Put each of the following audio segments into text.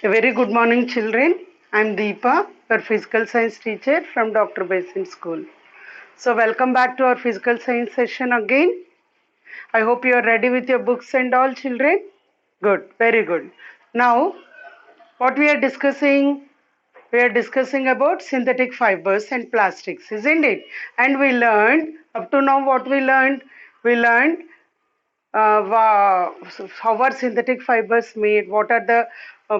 A very good morning, children. I'm Deepa, your physical science teacher from Dr. Basin School. So, welcome back to our physical science session again. I hope you are ready with your books and all, children. Good, very good. Now, what we are discussing? We are discussing about synthetic fibers and plastics, isn't it? And we learned, up to now, what we learned? We learned how are synthetic fibers made, what are the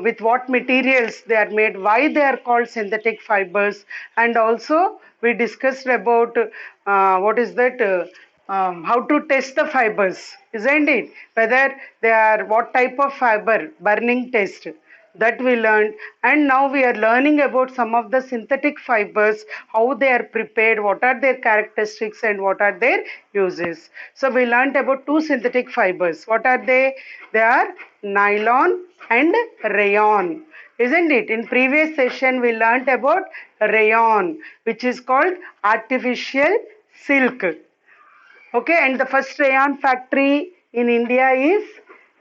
with what materials they are made, why they are called synthetic fibers, and also we discussed about what is that how to test the fibers, isn't it, whether they are what type of fiber, burning test, that we learned. And now we are learning about some of the synthetic fibers, how they are prepared, what are their characteristics and what are their uses. So we learned about two synthetic fibers. What are they? They are nylon and rayon, isn't it? In previous session we learned about rayon, which is called artificial silk. Okay, and the first rayon factory in India is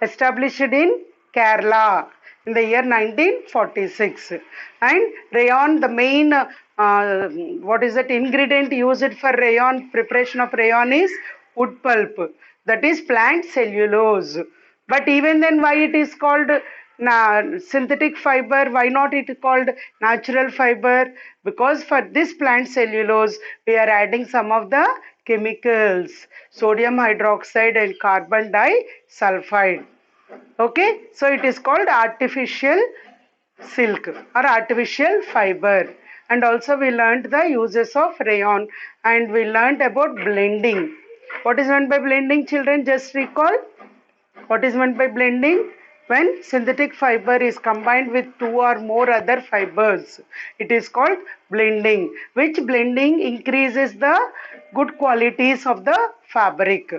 established in Kerala in the year 1946. And rayon, the main what is that ingredient used for rayon, preparation of rayon is wood pulp, that is plant cellulose. But even then, why it is called synthetic fiber? Why not it is called natural fiber? Because for this plant cellulose, we are adding some of the chemicals, sodium hydroxide and carbon disulfide. Okay, so it is called artificial silk or artificial fiber. And also we learned the uses of rayon, and we learned about blending. What is meant by blending, children? Just recall. What is meant by blending? When synthetic fiber is combined with two or more other fibers, it is called blending, which blending increases the good qualities of the fabric.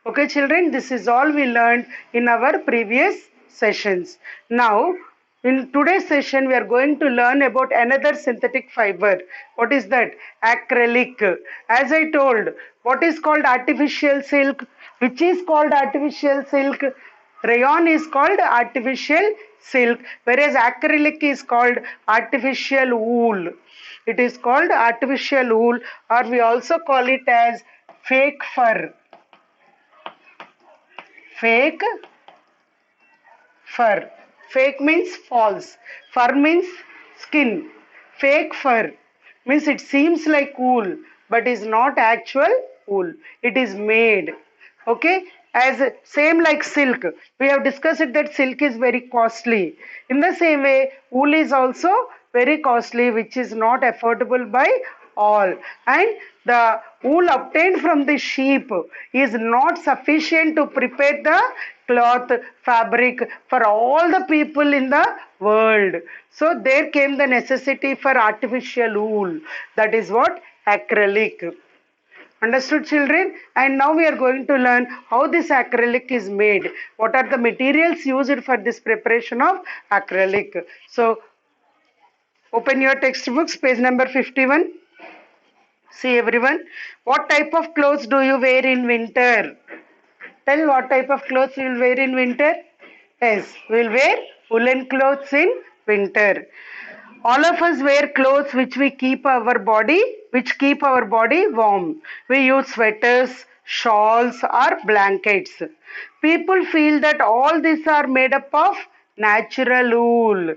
Okay, children, this is all we learned in our previous sessions. Now, in today's session, we are going to learn about another synthetic fiber. What is that? Acrylic. As I told, what is called artificial silk? Which is called artificial silk? Rayon is called artificial silk, whereas acrylic is called artificial wool. It is called artificial wool, or we also call it as fake fur. Fake fur. Fake means false. Fur means skin. Fake fur means it seems like wool but is not actual wool. It is made. Okay? As same like silk. We have discussed it that silk is very costly. In the same way, wool is also very costly, which is not affordable by all. And the wool obtained from the sheep is not sufficient to prepare the cloth, fabric for all the people in the world. So there came the necessity for artificial wool. That is what? Acrylic. Understood, children? And now we are going to learn how this acrylic is made. What are the materials used for this preparation of acrylic? So open your textbooks, page number 51. See everyone, what type of clothes do you wear in winter? Tell what type of clothes you will wear in winter? Yes, we will wear woolen clothes in winter. All of us wear clothes which keep our body warm. We use sweaters, shawls or blankets. People feel that all these are made up of natural wool.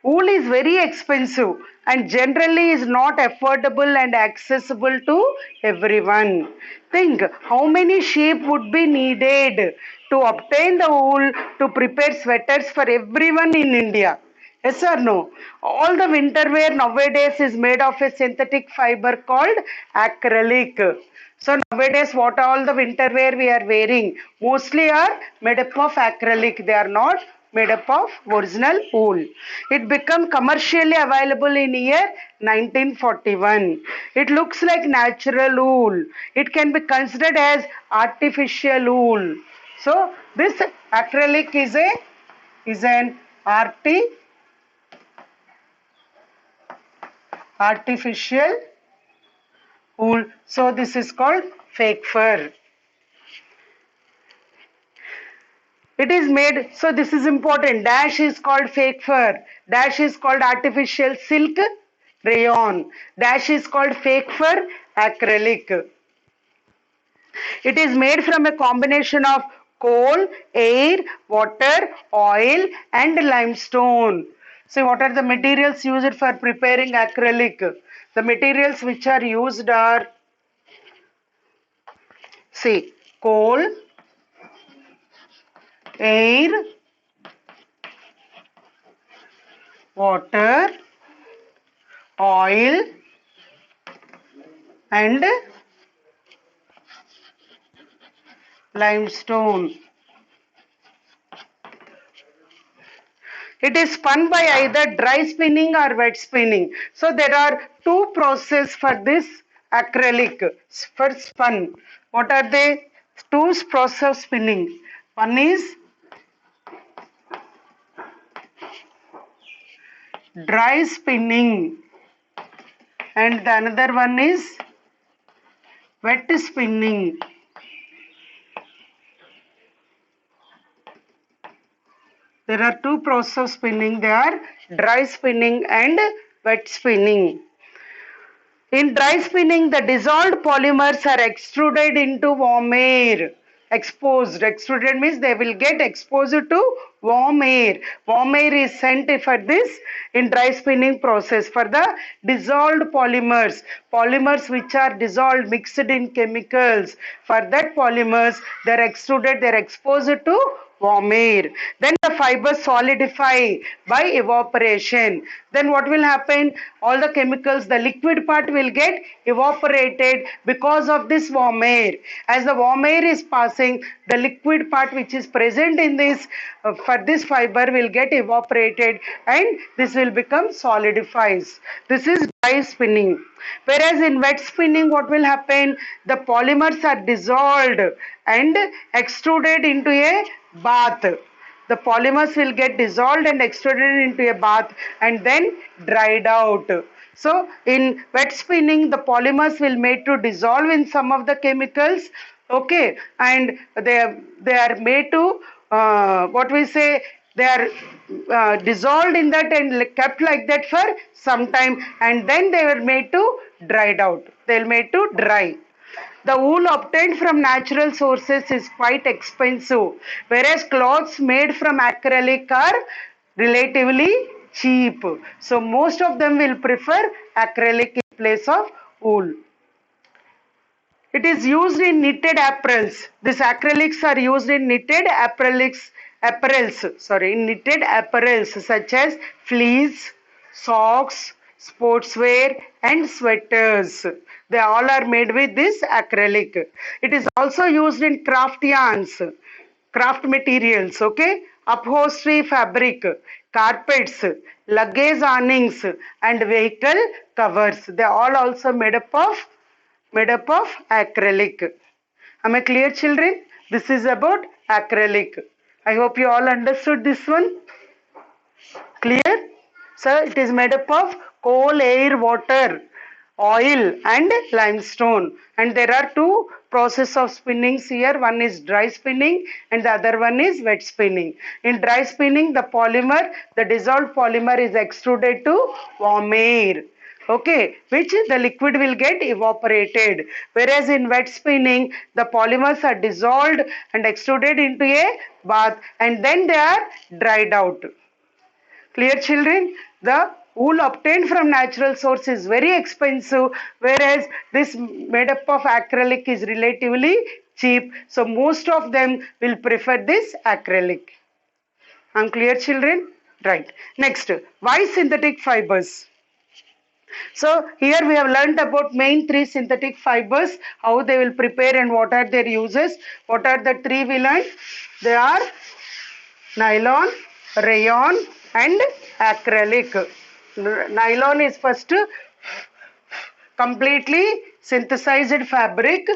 Wool is very expensive and generally is not affordable and accessible to everyone. Think how many sheep would be needed to obtain the wool to prepare sweaters for everyone in India. Yes or no? All the winter wear nowadays is made of a synthetic fiber called acrylic. So nowadays what all the winter wear we are wearing mostly are made up of acrylic. They are not made up of original wool. It became commercially available in year 1941. It looks like natural wool. It can be considered as artificial wool. So this acrylic is an artificial wool. So this is called fake fur. It is made, so this is important. Dash is called fake fur. Dash is called artificial silk rayon. Dash is called fake fur acrylic. It is made from a combination of coal, air, water, oil, and limestone. So, what are the materials used for preparing acrylic? The materials which are used are, see, coal, air, water, oil, and limestone. It is spun by either dry spinning or wet spinning. So there are two processes for this acrylic for spun. What are they? Two process of spinning. One is dry spinning and the another one is wet spinning. There are two processes of spinning. They are dry spinning and wet spinning. In dry spinning, the dissolved polymers are extruded into warm air. Exposed. Extruded means they will get exposed to warm air. Warm air is sent for this in dry spinning process for the dissolved polymers. Polymers which are dissolved, mixed in chemicals. For that polymers, they are extruded, they are exposed to warm air. Then the fibers solidify by evaporation. Then what will happen? All the chemicals, the liquid part will get evaporated because of this warm air. As the warm air is passing, the liquid part which is present in this for this fiber will get evaporated and this will become solidifies. This is dry spinning. Whereas in wet spinning, what will happen? The polymers are dissolved and extruded into a bath. The polymers will get dissolved and extruded into a bath and then dried out. So in wet spinning, the polymers will made to dissolve in some of the chemicals, okay, and they are made to what we say, they are dissolved in that and kept like that for some time, and then they were made to dried out. They were made to dry. The wool obtained from natural sources is quite expensive, whereas cloths made from acrylic are relatively cheap. So most of them will prefer acrylic in place of wool. It is used in knitted apparels. These acrylics are used in knitted knitted apparels such as fleece, socks, sportswear, and sweaters. They all are made with this acrylic. It is also used in craft yarns, craft materials, okay? Upholstery fabric, carpets, luggage awnings, and vehicle covers. They are all also made up of acrylic. Am I clear, children? This is about acrylic. I hope you all understood this one. Clear? So it is made up of coal, air, water, oil and limestone. And there are two process of spinnings here. One is dry spinning and the other one is wet spinning. In dry spinning, the dissolved polymer is extruded to warm air. Okay, which the liquid will get evaporated. Whereas in wet spinning, the polymers are dissolved and extruded into a bath and then they are dried out. Clear, children? The wool obtained from natural source is very expensive, whereas this made up of acrylic is relatively cheap. So most of them will prefer this acrylic. I'm clear, children? Right. Next, why synthetic fibers? So here we have learned about main three synthetic fibers, how they will prepare and what are their uses. What are the three we learned? They are nylon, rayon and acrylic. Nylon is first completely synthesized fabric,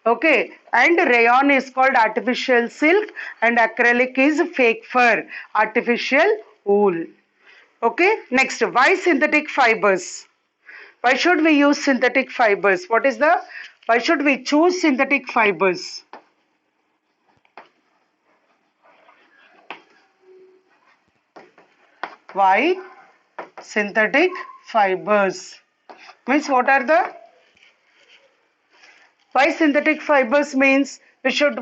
okay, and rayon is called artificial silk and acrylic is fake fur, artificial wool. Okay, next, why synthetic fibers? Why should we use synthetic fibers? Why should we choose synthetic fibers? Why synthetic fibers? Means what are the why synthetic fibers means we should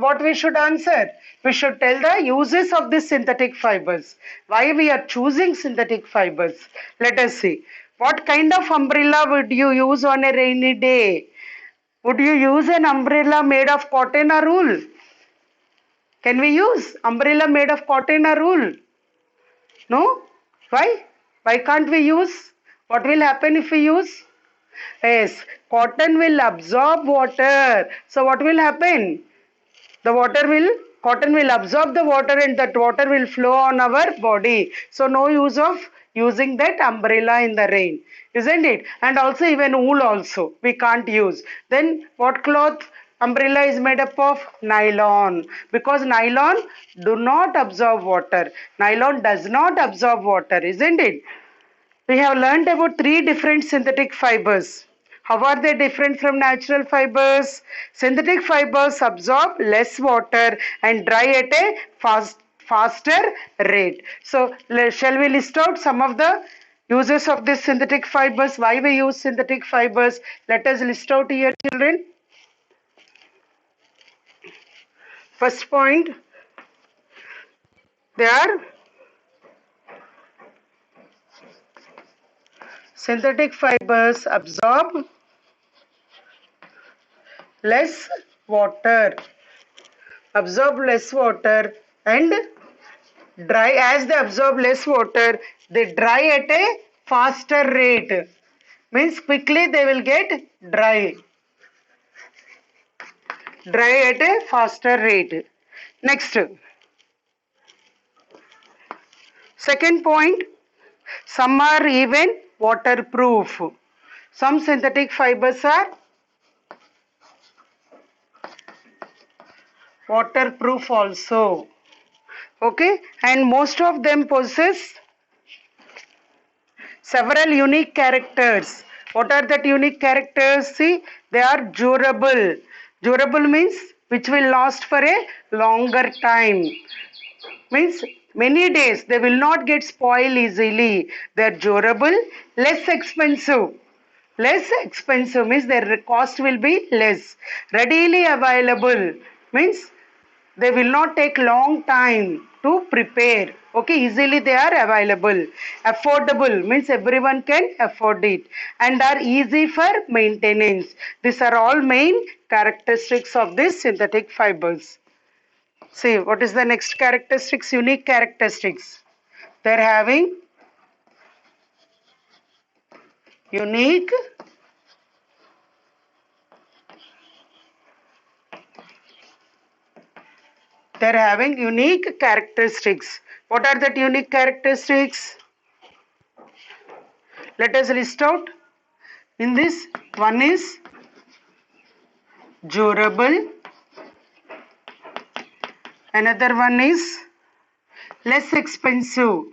answer. We should tell the uses of these synthetic fibers. Why we are choosing synthetic fibers? Let us see. What kind of umbrella would you use on a rainy day? Would you use an umbrella made of cotton or wool? Can we use umbrella made of cotton or wool? No? Why? Why can't we use? What will happen if we use? Yes, cotton will absorb water. So what will happen? Cotton will absorb the water and that water will flow on our body. So no use of using that umbrella in the rain, isn't it? And also even wool also we can't use. Then what cloth? Umbrella is made up of nylon because nylon do not absorb water. Nylon does not absorb water, isn't it? We have learned about three different synthetic fibers. How are they different from natural fibers? Synthetic fibers absorb less water and dry at a faster rate. So, shall we list out some of the uses of these synthetic fibers? Why we use synthetic fibers? Let us list out here, children. First point, they are synthetic fibers absorb less water, and dry. As they absorb less water, they dry at a faster rate. Means quickly they will get dry. Dry at a faster rate. Next, second point, some are even waterproof. Some synthetic fibers are waterproof also. Okay, and most of them possess several unique characters. What are that unique characters? See, they are durable. Durable means which will last for a longer time. Means many days they will not get spoiled easily. They are durable, less expensive. Less expensive means their cost will be less. Readily available means they will not take long time to prepare. Okay, easily they are available. Affordable means everyone can afford it and are easy for maintenance. These are all main characteristics of these synthetic fibers. See, what is the next characteristics? Unique characteristics. They are having unique unique characteristics. What are that unique characteristics? Let us list out. In this, one is durable, another one is less expensive.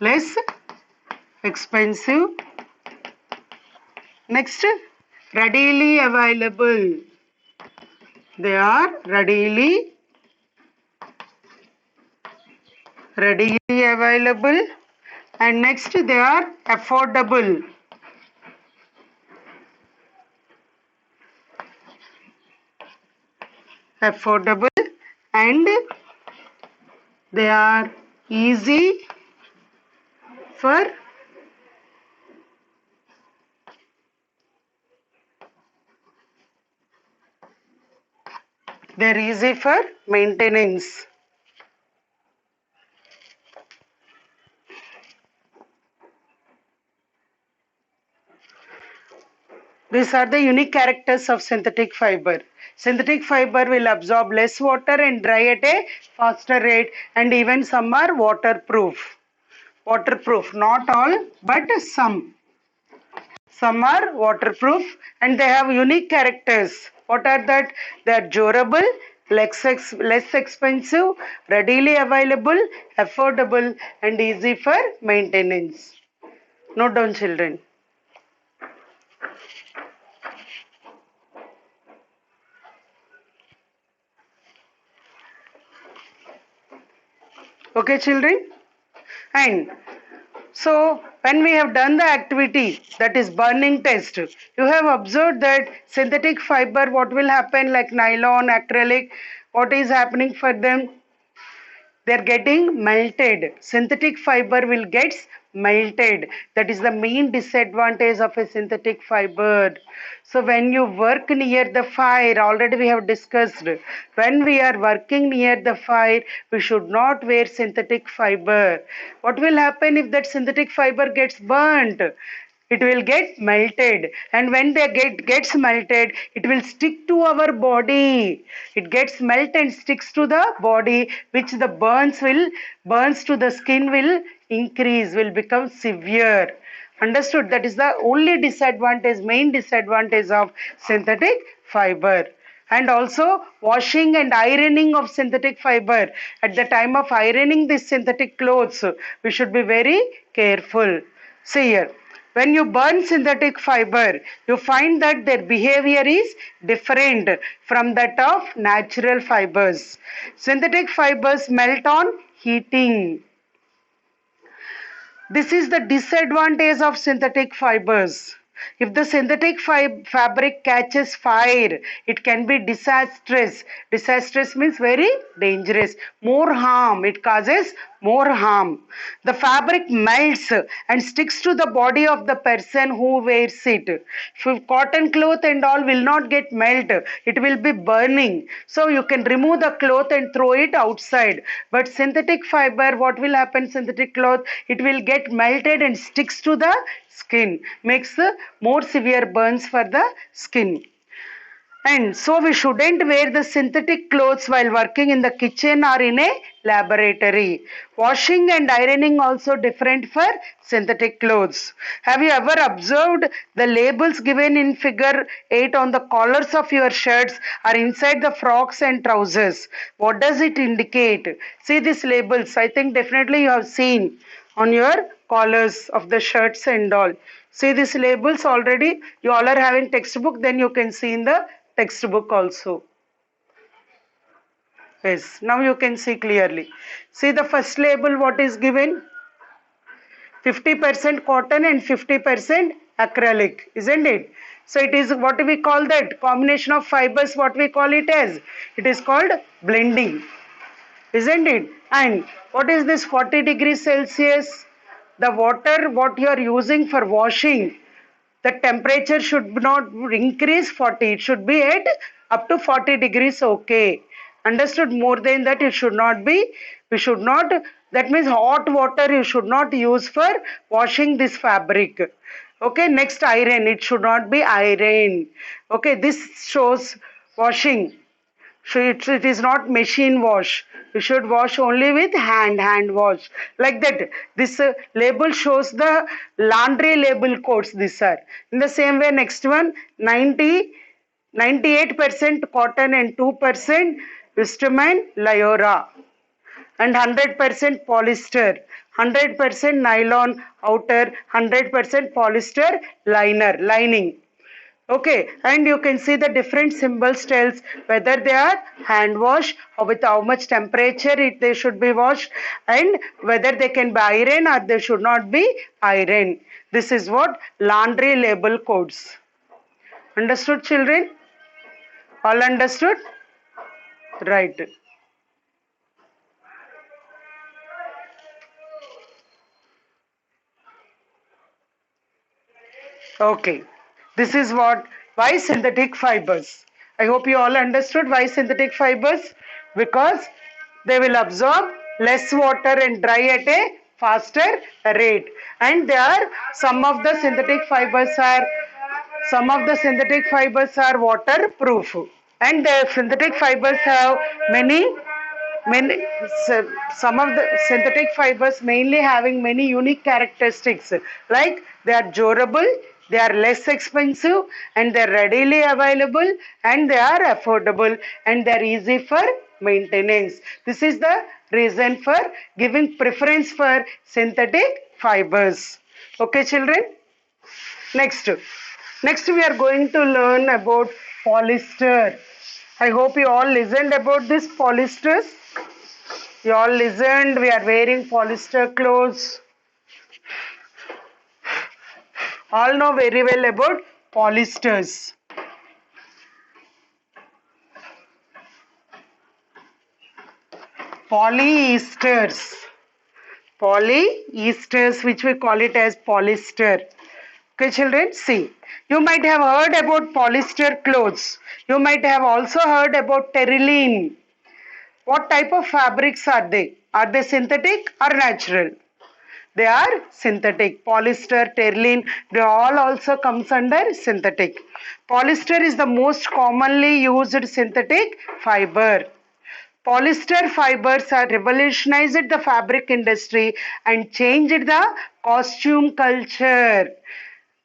Less expensive. Next, readily available. They are readily available. And next, they are affordable. Affordable and they are easy for maintenance. These are the unique characters of synthetic fiber. Synthetic fiber will absorb less water and dry at a faster rate, and even some are waterproof. Waterproof, not all, but some. Some are waterproof and they have unique characters. What are that? They are durable, less expensive, readily available, affordable, and easy for maintenance. Note down, children. Okay, children? And so when we have done the activity, that is burning test, you have observed that synthetic fiber, what will happen, like nylon, acrylic, what is happening for them? They're getting melted. Synthetic fiber will get melted. That is the main disadvantage of a synthetic fiber. So when you work near the fire, already we have discussed, when we are working near the fire, we should not wear synthetic fiber. What will happen if that synthetic fiber gets burnt? It will get melted, and when they gets melted, it will stick to our body. It gets melted and sticks to the body, which the burns to the skin will increase, will become severe. Understood? That is the only disadvantage, main disadvantage of synthetic fiber. And also washing and ironing of synthetic fiber. At the time of ironing this synthetic clothes, we should be very careful. See here, when you burn synthetic fiber, you find that their behavior is different from that of natural fibers. Synthetic fibers melt on heating. This is the disadvantage of synthetic fibers. If the synthetic fabric catches fire, it can be disastrous. Disastrous means very dangerous. More harm. It causes more harm. The fabric melts and sticks to the body of the person who wears it. If cotton cloth and all will not get melt, it will be burning. So you can remove the cloth and throw it outside. But synthetic fiber, what will happen? Synthetic cloth, it will get melted and sticks to the skin, makes more severe burns for the skin. And so we shouldn't wear the synthetic clothes while working in the kitchen or in a laboratory. Washing and ironing also different for synthetic clothes. Have you ever observed the labels given in figure 8 on the collars of your shirts or inside the frocks and trousers? What does it indicate? See these labels. I think definitely you have seen on your collars of the shirts and all. See these labels already. You all are having textbook, then you can see in the textbook also. Yes, now you can see clearly. See the first label, what is given? 50% cotton and 50% acrylic, isn't it? So it is what we call that combination of fibers, what we call it as? It is called blending, isn't it? And what is this 40 degrees Celsius? The water what you are using for washing, the temperature should not increase 40. It should be at up to 40 degrees. Okay. Understood? More than that, it should not be. We should not. That means hot water you should not use for washing this fabric. Okay. Next, iron. It should not be iron. Okay. This shows washing. So it is not machine wash. You should wash only with hand wash. Like that. This label shows the laundry label codes. These are. In the same way, next one, 98% cotton and 2% vistamine lyora. And 100% polyester. 100% nylon outer, 100% polyester lining. Okay, and you can see the different symbols tells whether they are hand wash or with how much temperature they should be washed, and whether they can be iron or they should not be iron. This is what laundry label codes. Understood, children? All understood? Right. Okay. This is why synthetic fibers. I hope you all understood why synthetic fibers. Because they will absorb less water and dry at a faster rate. And some of the synthetic fibers are waterproof. And the synthetic fibers have many some of the synthetic fibers mainly having many unique characteristics, like they are durable, they are less expensive, and they are readily available, and they are affordable, and they are easy for maintenance. This is the reason for giving preference for synthetic fibers. Okay, children? Next we are going to learn about polyester. I hope you all listened about this polysters. You all listened, we are wearing polyester clothes. All know very well about polyesters. Polyesters. Polyesters, which we call it as polyester. Okay, children, see. You might have heard about polyester clothes. You might have also heard about terylene. What type of fabrics are they? Are they synthetic or natural? They are synthetic. Polyester, terylene, they all also comes under synthetic. Polyester is the most commonly used synthetic fiber. Polyester fibers are revolutionized the fabric industry and changed the costume culture.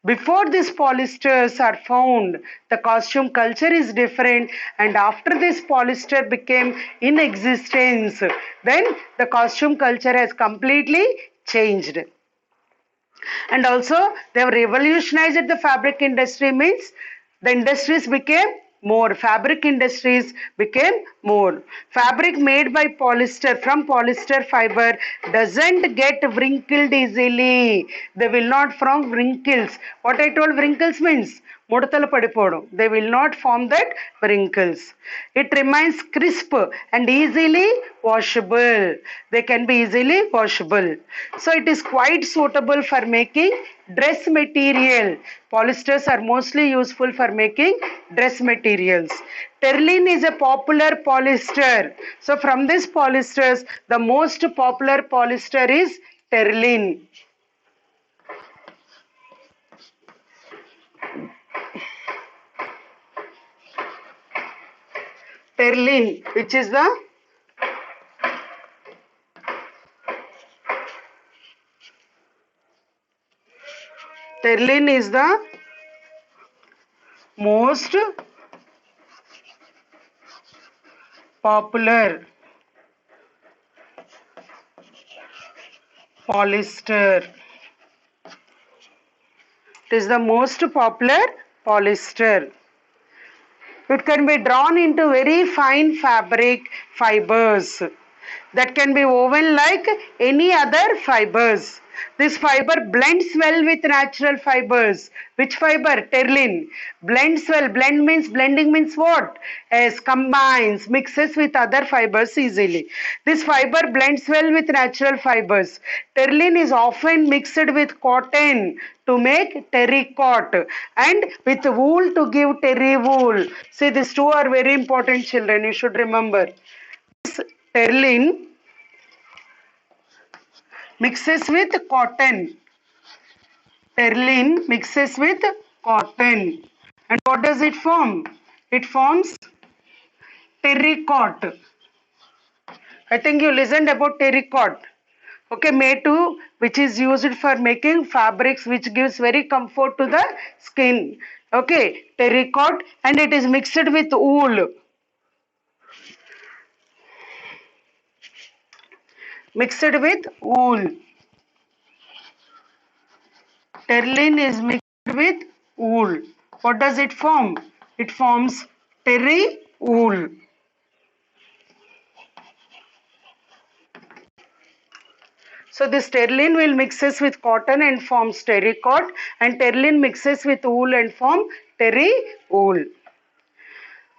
Before these polyesters are found, the costume culture is different, and after this polyester became in existence, then the costume culture has completely changed. And also, they have revolutionized the fabric industry, means the industries became more. Fabric industries became more. Fabric made by polyester from polyester fiber doesn't get wrinkled easily. They will not form wrinkles. What I told wrinkles means ముడతలు పడిపోవడం. They will not form that wrinkles. It remains crisp and easily washable. They can be easily washable. So it is quite suitable for making dress material. Polyesters are mostly useful for making dress materials. Terylene is a popular polyester. So from these polyesters, the most popular polyester is terylene. Terylene, which is the terylene is the most popular polyester. It is the most popular polyester. It can be drawn into very fine fabric fibers that can be woven like any other fibers. This fiber blends well with natural fibers. Which fiber? Terylene. Blends well. Blend means, blending means what? As combines, mixes with other fibers easily. This fiber blends well with natural fibers. Terylene is often mixed with cotton to make terrycot and with wool to give terry wool. See, these two are very important, children. You should remember. This terylene mixes with cotton. Terylene mixes with cotton. And what does it form? It forms terrycot. I think you listened about terrycot. Okay, made to, which is used for making fabrics which gives very comfort to the skin. Okay, terrycot, and it is mixed with wool. Mixed with wool. Terylene is mixed with wool. What does it form? It forms terry wool. So this terylene will mixes with cotton and forms terrycot, and terylene mixes with wool and form terry wool.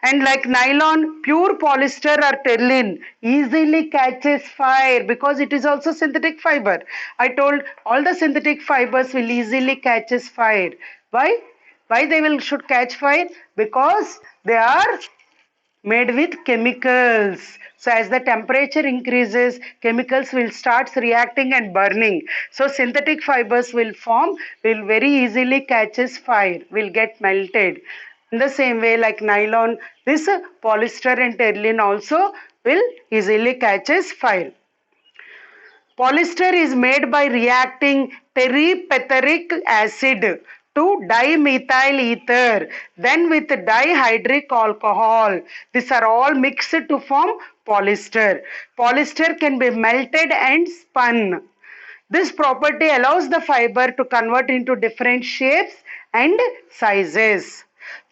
And like nylon, pure polyester or terylene easily catches fire because it is also synthetic fiber. I told all the synthetic fibers will easily catches fire. Why? Why they will should catch fire? Because they are made with chemicals. So as the temperature increases, chemicals will start reacting and burning. So synthetic fibers will form, will very easily catches fire, will get melted. In the same way, like nylon, this polyester and terylene also will easily catches fire. Polyester is made by reacting terpenthyric acid to dimethyl ether, then with dihydric alcohol. These are all mixed to form polyester. Polyester can be melted and spun. This property allows the fiber to convert into different shapes and sizes.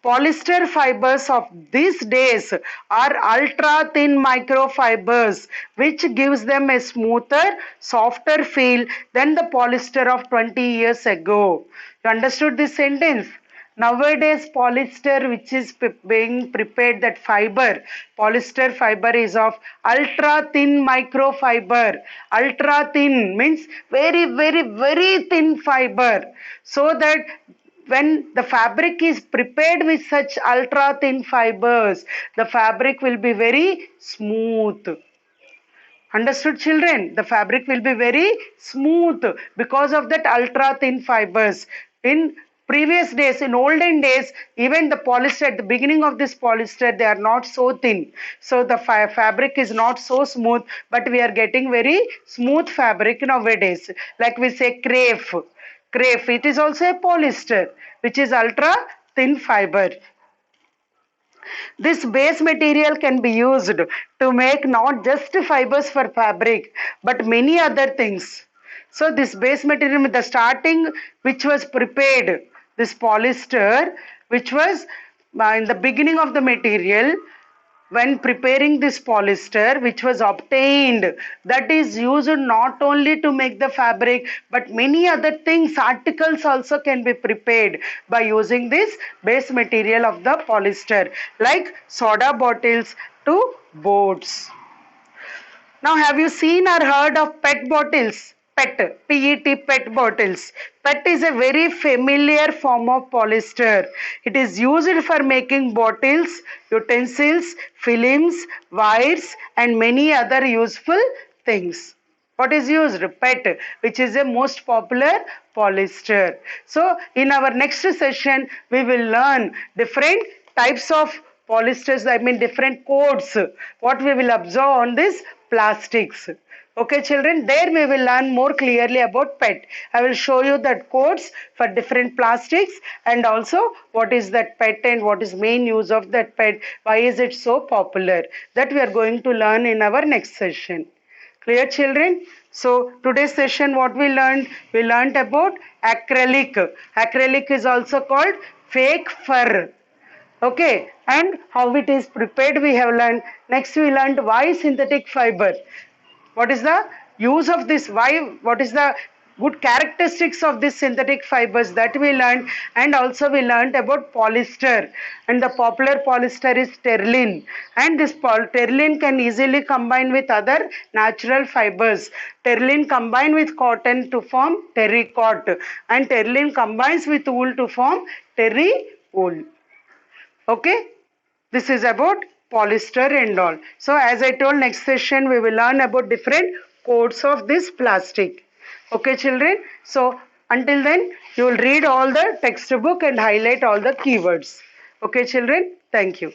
Polyester fibers of these days are ultra thin microfibers, which gives them a smoother, softer feel than the polyester of 20 years ago. You understood this sentence? Nowadays, polyester, which is being prepared, that fiber, polyester fiber is of ultra thin microfiber. Ultra thin means very, very, very thin fiber. So that when the fabric is prepared with such ultra thin fibers, the fabric will be very smooth. Understood, children? The fabric will be very smooth because of that ultra thin fibers. In previous days, in olden days, even the polyester, at the beginning of this polyester, they are not so thin. So the fabric is not so smooth, but we are getting very smooth fabric nowadays. Like we say crepe. Crepe, it is also a polyester, which is ultra thin fiber. This base material can be used to make not just fibers for fabric, but many other things. So this base material, the starting which was prepared, this polyester, which was in the beginning of the material, when preparing this polyester which was obtained, that is used not only to make the fabric, but many other things, articles also can be prepared by using this base material of the polyester, like soda bottles to boats. Now, have you seen or heard of PET bottles? PET, PET, PET bottles. PET is a very familiar form of polyester. It is used for making bottles, utensils, films, wires, and many other useful things. What is used? PET, which is a most popular polyester. So, in our next session, we will learn different types of polyesters, I mean different codes, what we will observe on this plastics. Okay, children, there we will learn more clearly about PET. I will show you the codes for different plastics and also what is that PET and what is main use of that PET. Why is it so popular? That we are going to learn in our next session. Clear, children? So today's session, what we learned? We learned about acrylic. Acrylic is also called fake fur. Okay, and how it is prepared we have learned. Next we learned why synthetic fiber. What is the use of this? Why? What is the good characteristics of this synthetic fibers, that we learned. And also we learned about polyester, and the popular polyester is terling, and this terling can easily combine with other natural fibers. Terling combine with cotton to form terrycot, and terling combines with wool to form terry wool. Okay, this is about polyester and all. So as I told, next session we will learn about different codes of this plastic. Okay, children. So until then, you will read all the textbook and highlight all the keywords. Okay, children. Thank you.